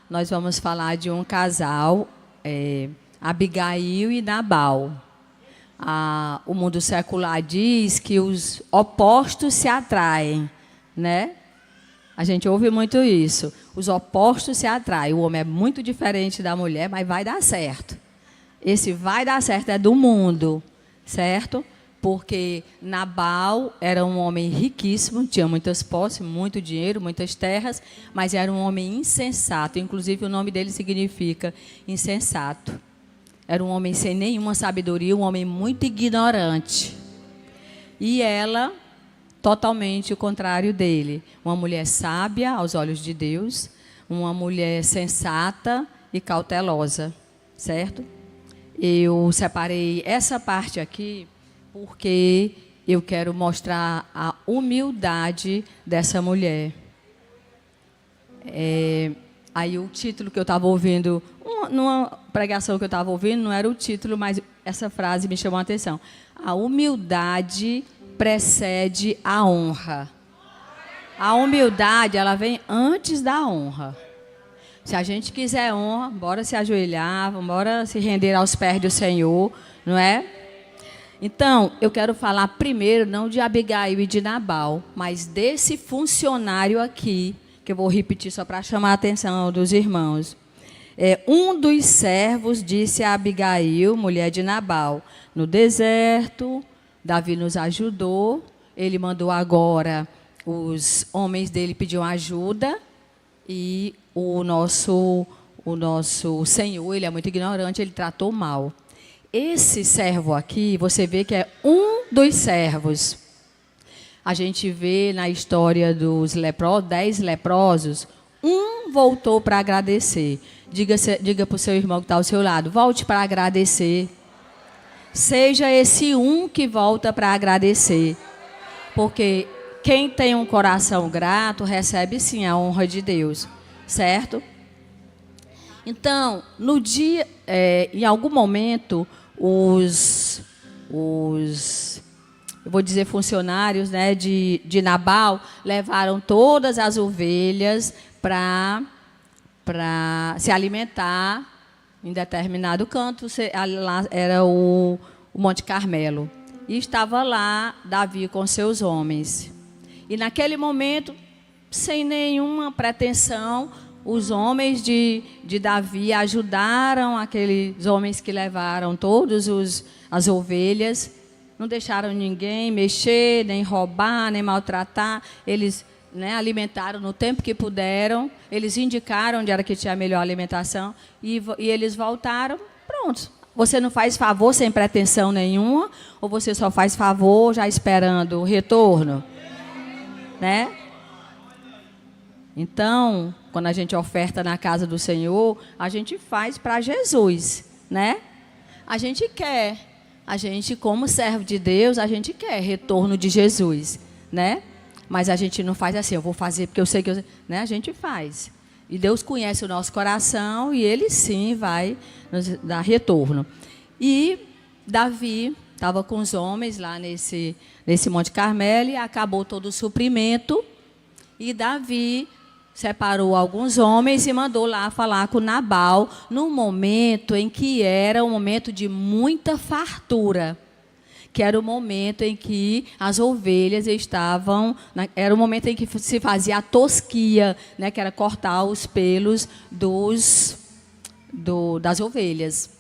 Nós vamos falar de um casal, Abigail e Nabal. O mundo secular diz que os opostos se atraem, né? A gente ouve muito isso. Os opostos se atraem. O homem é muito diferente da mulher, mas vai dar certo. Esse vai dar certo é do mundo, certo? Porque Nabal era um homem riquíssimo, tinha muitas posses, muito dinheiro, muitas terras, mas era um homem insensato. Inclusive, o nome dele significa insensato. Era um homem sem nenhuma sabedoria, um homem muito ignorante. E ela, totalmente o contrário dele. Uma mulher sábia aos olhos de Deus, uma mulher sensata e cautelosa, certo? Eu separei essa parte aqui porque eu quero mostrar a humildade dessa mulher. Aí o título que eu estava ouvindo, numa pregação que eu estava ouvindo, não era o título, mas essa frase me chamou a atenção. A humildade precede a honra. A humildade, ela vem antes da honra. Se a gente quiser honra, bora se ajoelhar, bora se render aos pés do Senhor, não é? Então, eu quero falar primeiro, não de Abigail e de Nabal, mas desse funcionário aqui, que eu vou repetir só para chamar a atenção dos irmãos. Um dos servos disse a Abigail, mulher de Nabal, no deserto, Davi nos ajudou, ele mandou agora, os homens dele pediam ajuda, e o nosso Senhor, ele é muito ignorante, ele tratou mal. Esse servo aqui, você vê que é um dos servos. A gente vê na história dos 10 leprosos, um voltou para agradecer. Diga para o seu irmão que está ao seu lado, volte para agradecer. Seja esse um que volta para agradecer. Porque quem tem um coração grato, recebe sim a honra de Deus. Certo? Então, no dia, em algum momento, eu vou dizer funcionários, né, de Nabal, levaram todas as ovelhas para se alimentar em determinado canto, lá era o Monte Carmelo. E estava lá Davi com seus homens. E naquele momento, sem nenhuma pretensão, os homens de Davi ajudaram aqueles homens que levaram todas as ovelhas, não deixaram ninguém mexer, nem roubar, nem maltratar. Eles, né, alimentaram no tempo que puderam, eles indicaram onde era que tinha a melhor alimentação, e eles voltaram, pronto. Você não faz favor sem pretensão nenhuma, ou você só faz favor já esperando o retorno? Né? Então, quando a gente oferta na casa do Senhor, a gente faz para Jesus, né? A gente como servo de Deus, a gente quer retorno de Jesus, né? Mas a gente não faz assim, eu vou fazer porque eu sei que né? A gente faz. E Deus conhece o nosso coração e Ele sim vai nos dar retorno. E Davi estava com os homens lá nesse Monte Carmelo e acabou todo o suprimento. E Davi separou alguns homens e mandou lá falar com Nabal, num momento em que era um momento de muita fartura, que era o momento em que as ovelhas estavam, era o momento em que se fazia a tosquia, né, que era cortar os pelos das ovelhas.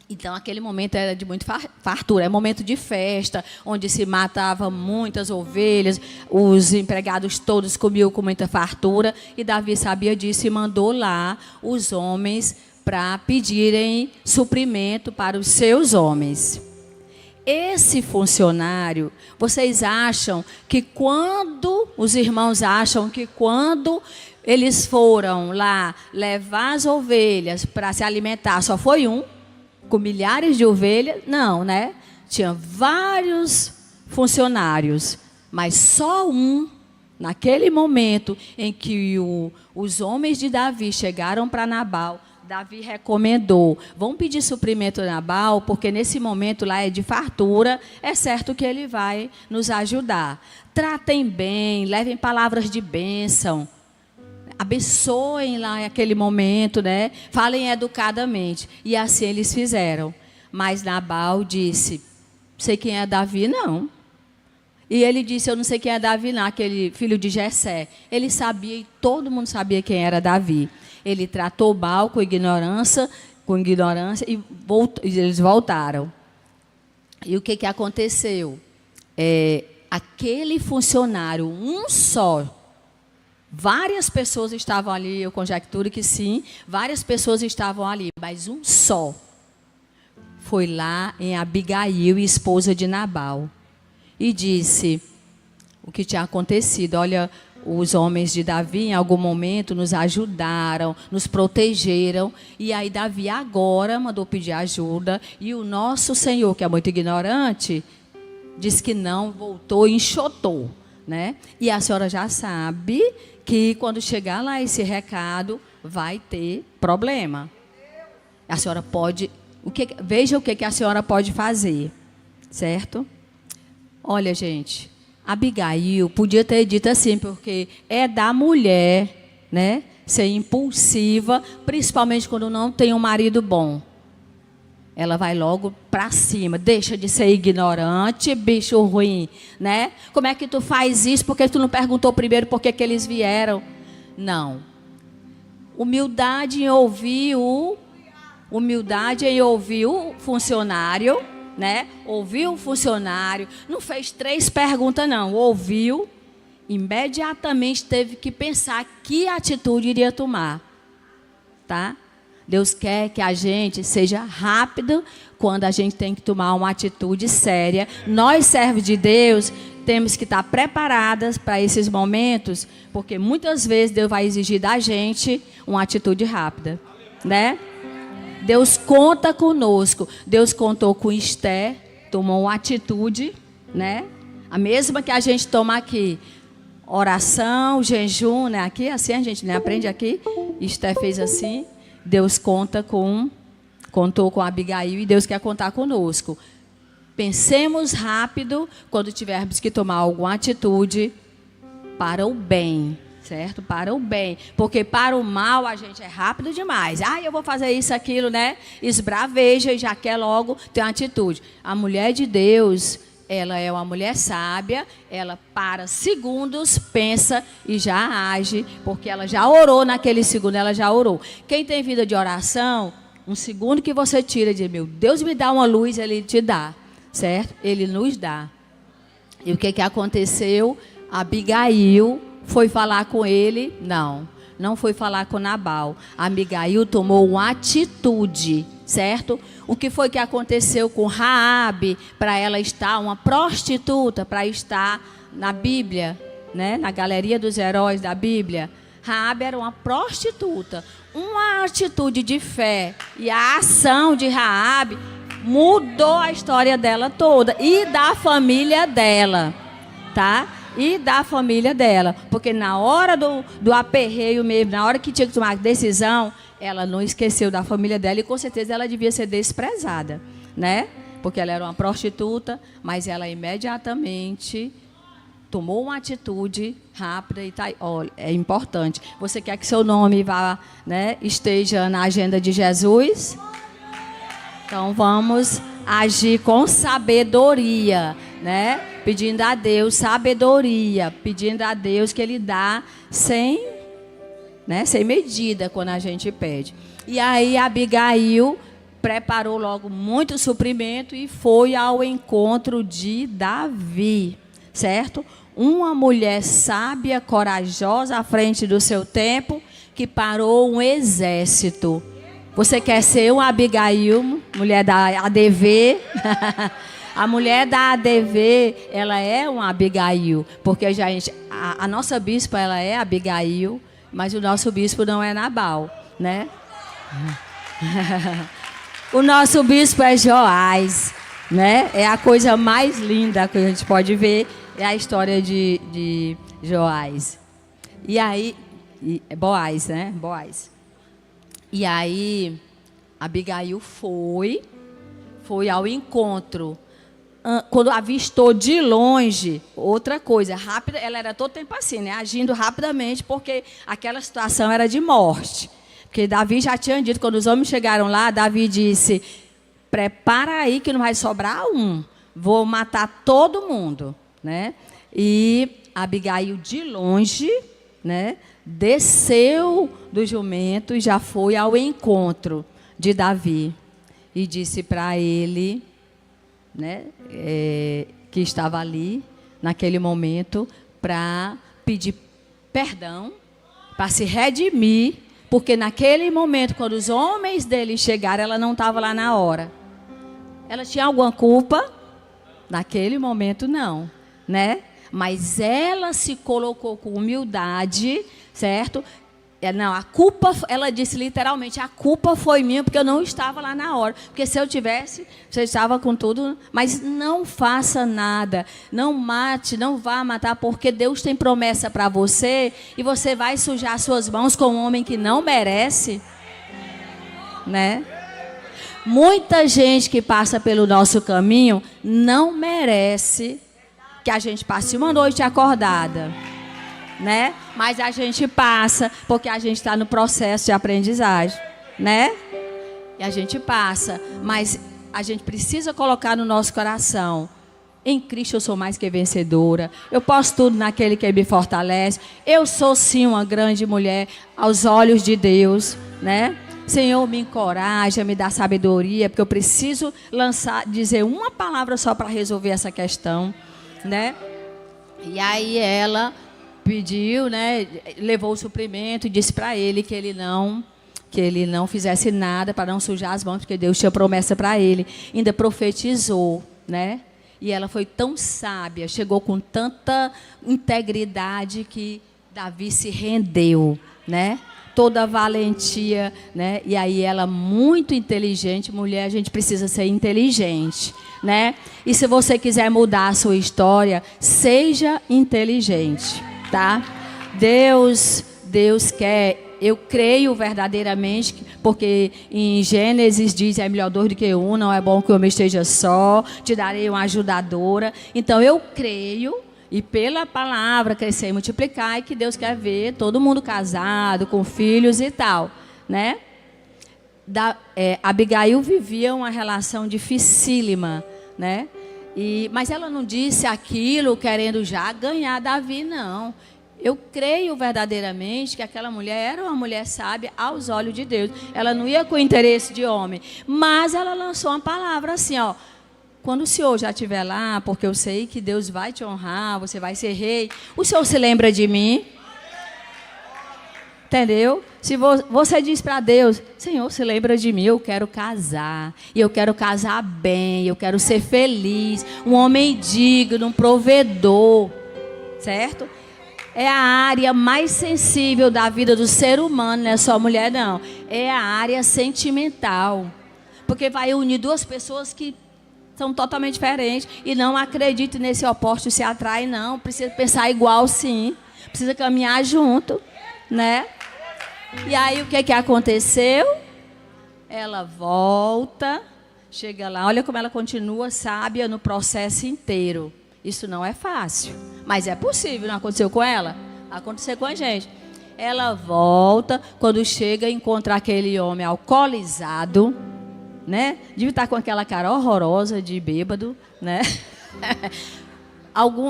Então, aquele momento era de muita fartura, é um momento de festa, onde se matava muitas ovelhas, os empregados todos comiam com muita fartura, e Davi sabia disso e mandou lá os homens para pedirem suprimento para os seus homens. Esse funcionário, vocês acham que os irmãos acham que quando eles foram lá levar as ovelhas para se alimentar, só foi um? Com milhares de ovelhas? Não, né? Tinha vários funcionários, mas só um, naquele momento em que os homens de Davi chegaram para Nabal, Davi recomendou, vão pedir suprimento a Nabal, porque nesse momento lá é de fartura, é certo que ele vai nos ajudar. Tratem bem, levem palavras de bênção. abençoem lá aquele momento, né? Falem educadamente. E assim eles fizeram. Mas Nabal disse, sei quem é Davi, não. E ele disse, eu não sei quem é Davi, não, aquele filho de Jessé. Ele sabia e todo mundo sabia quem era Davi. Ele tratou mal com ignorância e eles voltaram. E o que aconteceu? Aquele funcionário, um só, várias pessoas estavam ali, eu conjecturo que sim, várias pessoas estavam ali, mas um só foi lá em Abigail, esposa de Nabal, e disse o que tinha acontecido. Olha, os homens de Davi, em algum momento, nos ajudaram, nos protegeram. E aí Davi agora mandou pedir ajuda. E o nosso Senhor, que é muito ignorante, disse que não, voltou e enxotou, né? E a senhora já sabe que quando chegar lá esse recado, vai ter problema. A senhora pode... veja o que a senhora pode fazer, certo? Olha, gente... Abigail podia ter dito assim, porque é da mulher, né, ser impulsiva, principalmente quando não tem um marido bom. Ela vai logo para cima, deixa de ser ignorante, bicho ruim, né? Como é que tu faz isso? Por que tu não perguntou primeiro por que eles vieram? Não. Humildade em ouvir o funcionário, né? Ouviu o funcionário, não fez 3 perguntas não, ouviu, imediatamente teve que pensar que atitude iria tomar, tá? Deus quer que a gente seja rápido quando a gente tem que tomar uma atitude séria. Nós, servos de Deus, temos que estar preparadas para esses momentos, porque muitas vezes Deus vai exigir da gente uma atitude rápida, né? Deus conta conosco. Deus contou com Esther, tomou uma atitude, né? A mesma que a gente toma aqui. Oração, jejum, né? Aqui, assim a gente, né? Aprende aqui. Esther fez assim. Deus contou com Abigail e Deus quer contar conosco. Pensemos rápido quando tivermos que tomar alguma atitude para o bem. Certo? Para o bem. Porque para o mal a gente é rápido demais. Eu vou fazer isso, aquilo, né? Esbraveja e já quer logo ter uma atitude. A mulher de Deus, ela é uma mulher sábia. Ela para segundos, pensa e já age. Porque ela já orou naquele segundo, ela já orou. Quem tem vida de oração, um segundo que você tira de meu Deus me dá uma luz, ele te dá. Certo? Ele nos dá. E o que aconteceu? Abigail foi falar com ele? Não foi falar com Nabal. Abigail tomou uma atitude, certo? O que foi que aconteceu com Raabe para ela estar uma prostituta, para estar na Bíblia, né? Na galeria dos heróis da Bíblia? Raabe era uma prostituta. Uma atitude de fé e a ação de Raabe mudou a história dela toda e da família dela, tá? E da família dela, porque na hora do aperreio mesmo, na hora que tinha que tomar a decisão, ela não esqueceu da família dela e com certeza ela devia ser desprezada, né? Porque ela era uma prostituta, mas ela imediatamente tomou uma atitude rápida e tá, olha, é importante. Você quer que seu nome vá, né, esteja na agenda de Jesus? Então vamos agir com sabedoria, né? Pedindo a Deus sabedoria, pedindo a Deus que Ele dá sem medida quando a gente pede. E aí Abigail preparou logo muito suprimento e foi ao encontro de Davi, certo? Uma mulher sábia, corajosa à frente do seu tempo, que parou um exército. Você quer ser uma Abigail, mulher da ADV? A mulher da ADV, ela é uma Abigail, porque a nossa bispa, ela é Abigail, mas o nosso bispo não é Nabal, né? O nosso bispo é Joás, né? É a coisa mais linda que a gente pode ver, é a história de Joás. E aí, Boaz, né? Boaz. E aí, Abigail foi ao encontro. quando avistou de longe, outra coisa, rápida, ela era todo tempo assim, né? Agindo rapidamente, porque aquela situação era de morte. Porque Davi já tinha dito, quando os homens chegaram lá, Davi disse, prepara aí que não vai sobrar um, vou matar todo mundo, né? E Abigail, de longe, né, desceu do jumento e já foi ao encontro de Davi. E disse para ele, né, que estava ali, naquele momento, para pedir perdão, para se redimir, porque naquele momento, quando os homens dele chegaram, ela não estava lá na hora. Ela tinha alguma culpa? Naquele momento, não, né? Mas ela se colocou com humildade, certo? Não, a culpa, ela disse literalmente, a culpa foi minha, porque eu não estava lá na hora. Porque se eu tivesse, você estava com tudo. Mas não faça nada, não mate, não vá matar, porque Deus tem promessa para você, e você vai sujar suas mãos com um homem que não merece, né? Muita gente que passa pelo nosso caminho não merece que a gente passe uma noite acordada, né? Mas a gente passa porque a gente está no processo de aprendizagem, né? E a gente passa, mas a gente precisa colocar no nosso coração: em Cristo eu sou mais que vencedora, eu posso tudo naquele que me fortalece, eu sou sim uma grande mulher aos olhos de Deus, né? Senhor, me encoraja, me dá sabedoria, porque eu preciso dizer uma palavra só para resolver essa questão, né? E aí ela pediu, né, levou o suprimento e disse para ele que ele não fizesse nada para não sujar as mãos, porque Deus tinha promessa para ele. Ainda profetizou, né? E ela foi tão sábia, chegou com tanta integridade que Davi se rendeu, né? Toda a valentia, né? E aí ela, muito inteligente, mulher, a gente precisa ser inteligente, né? E se você quiser mudar a sua história, seja inteligente, tá? Deus quer, eu creio verdadeiramente, porque em Gênesis diz, é melhor dois do que um, não é bom que o homem esteja só, te darei uma ajudadora. Então eu creio, e pela palavra crescer e multiplicar, e que Deus quer ver todo mundo casado, com filhos e tal, né? Abigail vivia uma relação dificílima, né? Mas ela não disse aquilo querendo já ganhar Davi, não. Eu creio verdadeiramente que aquela mulher era uma mulher sábia aos olhos de Deus. Ela não ia com interesse de homem, mas ela lançou uma palavra assim, ó: quando o senhor já estiver lá, porque eu sei que Deus vai te honrar, você vai ser rei, o senhor se lembra de mim? Entendeu? Se você diz para Deus: Senhor, se lembra de mim, eu quero casar, e eu quero casar bem, eu quero ser feliz, um homem digno, um provedor, certo? É a área mais sensível da vida do ser humano, não é só mulher, não. É a área sentimental, porque vai unir duas pessoas que são totalmente diferentes e não acreditam nesse oposto se atrai, não. Precisa pensar igual, sim. Precisa caminhar junto, né? E aí o que aconteceu? Ela volta, chega lá, olha como ela continua sábia no processo inteiro. Isso não é fácil, mas é possível. Não aconteceu com ela? Aconteceu com a gente. Ela volta, quando chega, encontra aquele homem alcoolizado, né? Deve estar com aquela cara horrorosa de bêbado, né?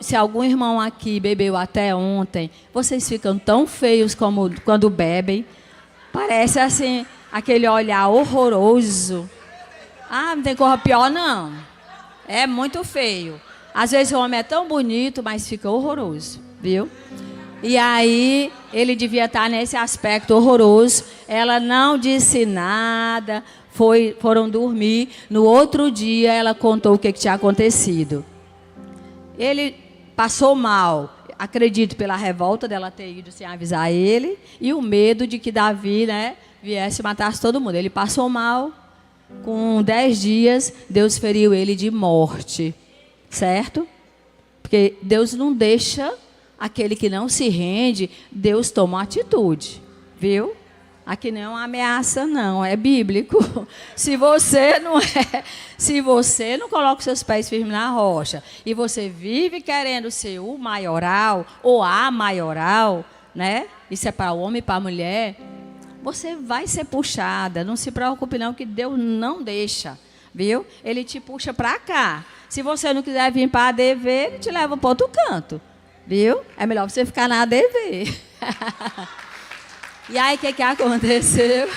Se algum irmão aqui bebeu até ontem, vocês ficam tão feios como quando bebem. Parece assim, aquele olhar horroroso. Ah, não tem coisa pior, não. É muito feio. Às vezes o homem é tão bonito, mas fica horroroso, viu? E aí, ele devia estar nesse aspecto horroroso. Ela não disse nada, foram dormir. No outro dia, ela contou o que tinha acontecido. Ele passou mal, acredito, pela revolta dela ter ido sem avisar ele, e o medo de que Davi, né, viesse e matasse todo mundo. Ele passou mal, com 10 dias, Deus feriu ele de morte, certo? Porque Deus não deixa aquele que não se rende, Deus toma uma atitude, viu? Aqui não é uma ameaça, não, é bíblico. Se você não coloca os seus pés firmes na rocha e você vive querendo ser o maioral ou a maioral, né? Isso é para o homem e para a mulher. Você vai ser puxada. Não se preocupe não, que Deus não deixa, viu? Ele te puxa para cá. Se você não quiser vir para a ADV, ele te leva para outro canto, viu? É melhor você ficar na ADV. E aí, o que aconteceu?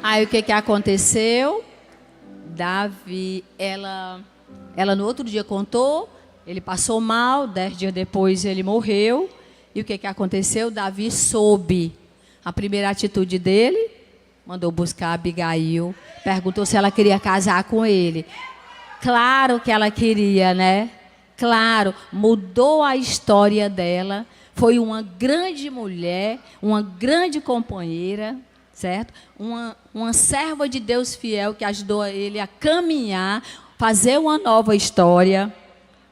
Aí, o que aconteceu? Davi, ela no outro dia contou, ele passou mal, 10 dias depois ele morreu. E o que aconteceu? Davi soube. A primeira atitude dele, mandou buscar Abigail, perguntou se ela queria casar com ele. Claro que ela queria, né? Claro, mudou a história dela. Foi uma grande mulher, uma grande companheira, certo? Uma serva de Deus fiel que ajudou ele a caminhar, fazer uma nova história,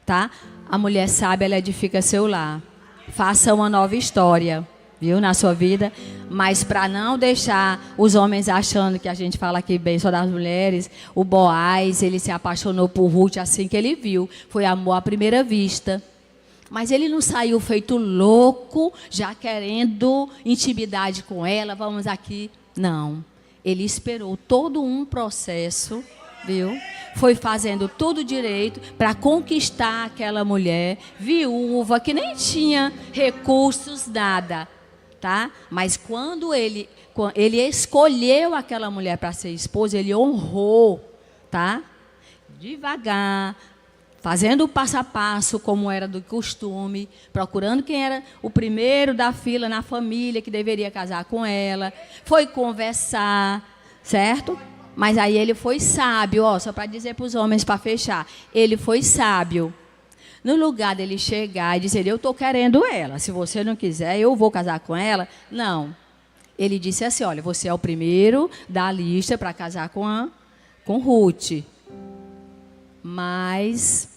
tá? A mulher sábia, ela edifica seu lar. Faça uma nova história, viu, na sua vida. Mas para não deixar os homens achando que a gente fala aqui bem só das mulheres, o Boaz, ele se apaixonou por Ruth assim que ele viu. Foi amor à primeira vista. Mas ele não saiu feito louco, já querendo intimidade com ela, vamos aqui. Não. Ele esperou todo um processo, viu? Foi fazendo tudo direito para conquistar aquela mulher viúva, que nem tinha recursos, nada. Tá? Mas quando ele escolheu aquela mulher para ser esposa, ele honrou, tá? Devagar, fazendo o passo a passo, como era do costume, procurando quem era o primeiro da fila na família que deveria casar com ela, foi conversar, certo? Mas aí ele foi sábio, ó, só para dizer para os homens, para fechar, ele foi sábio. No lugar dele chegar e dizer, eu estou querendo ela, se você não quiser, eu vou casar com ela. Não. Ele disse assim, olha, você é o primeiro da lista para casar com Ruth. Mas,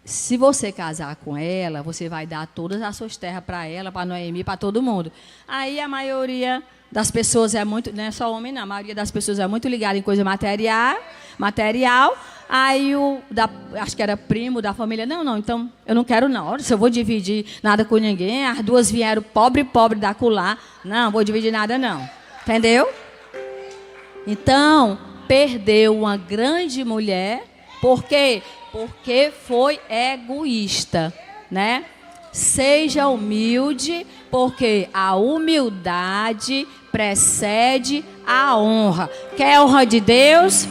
se você casar com ela, você vai dar todas as suas terras para ela, para Noemi, para todo mundo. Aí a maioria das pessoas é muito, não é só homem não, a maioria das pessoas é muito ligada em coisa material. Aí acho que era primo da família, não, então eu não quero não. Olha, se eu vou dividir nada com ninguém, as duas vieram pobre da acolá, não vou dividir nada não. Entendeu? Então, perdeu uma grande mulher, por quê? Porque foi egoísta, né? Seja humilde, porque a humildade precede a honra. Quer a honra de Deus?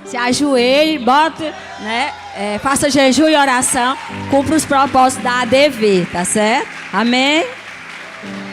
Se ajoelhe, bota, né? Faça jejum e oração, cumpra os propósitos da ADV, tá certo? Amém?